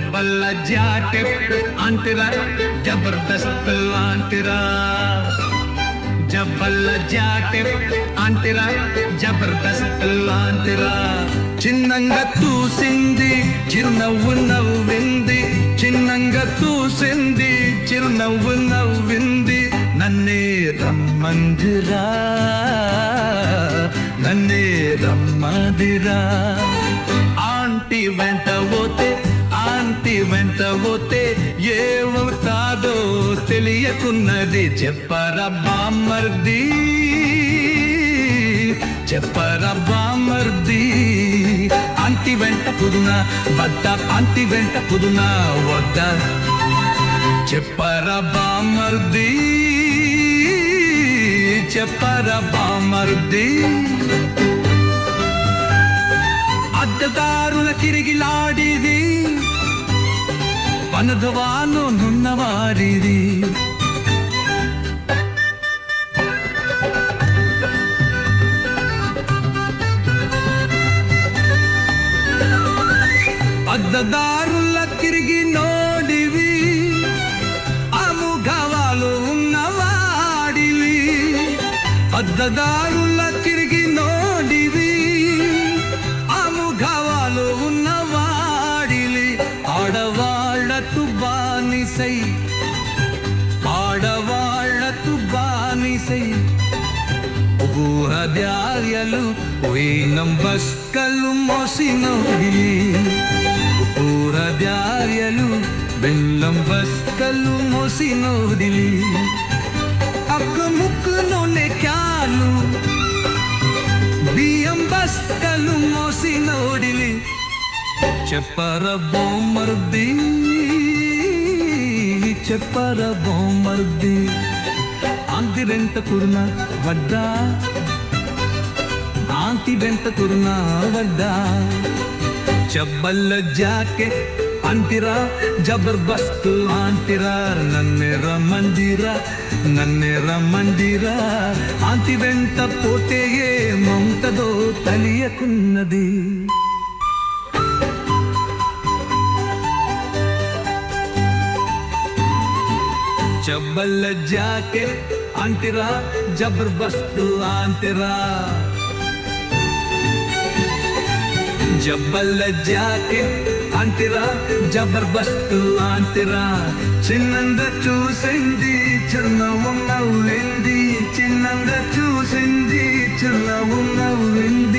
జబ్బల్ల jacket అంటిరా Jabardasth అంటిరా జబ్బల్ల jacket అంటిరా Jabardasth అంటిరా చిన్నంగా చూసింది చిరునవ్వు నవ్వింది చిన్నంగా చూసింది చిరునవ్వు నవ్వింది నన్నే రమ్మందిరా నన్నే రమ్మదిరా ఆంటీ వెంట పోతే ఏమవుతాదో తెలియకున్నది చెప్పరా బామ్మర్ది చెప్పరా బామ్మర్ది ఆంటీ వెంట కుదునా వద్దా ఆంటీ వెంట కుదునా వద్దా చెప్పరా బామ్మర్ది చెప్పరా బామ్మర్ది అద్దదారుల తిరిగిలాడిది వనధవాను నున్నవారిది అద్దదారుల తిరిగి నోడివి అముగవాలు ఉన్నవాడివి అద్దదారుల తిరిగి నోడివి అముగవాలు ఉన్నవాడివి ఆడవాళ్లకు బానిసై ఆడవాళ్లకు బానిసై ఊహద్యార్యలు వేనం బస్కలు మోసినోడివి ఊహద్యార్యలు బెల్లం బస్కలు మోసినోడివి అక్క ముక్కు నూనె క్యాలు బియ్యం బస్కలు మోసినోడివి చెప్పరా బామ్మర్ది చెప్పరా బామ్మర్ది ఆంటీ వెంట కురునా వద్దా ఆంటీ వెంట కురునా వద్దా జబ్బల్ల జాకెట్ అంటిరా జబర్దస్త్ అంటిరా నన్నే రమ్మందిరా ఆంటీ వెంట పోతే ఏమవుతుందో తెలియకున్నది జబ్బల్ల జాకెట్ అంటిరా జబర్దస్త్ అంటిరా జబ్బల్ల జాకెట్ అంటిరా జబర్దస్త్ అంటిరా చిన్నంగా చూసింది చిరునవ్వు నవ్వింది చిన్నంగా చూసింది చిరునవ్వు నవ్వింది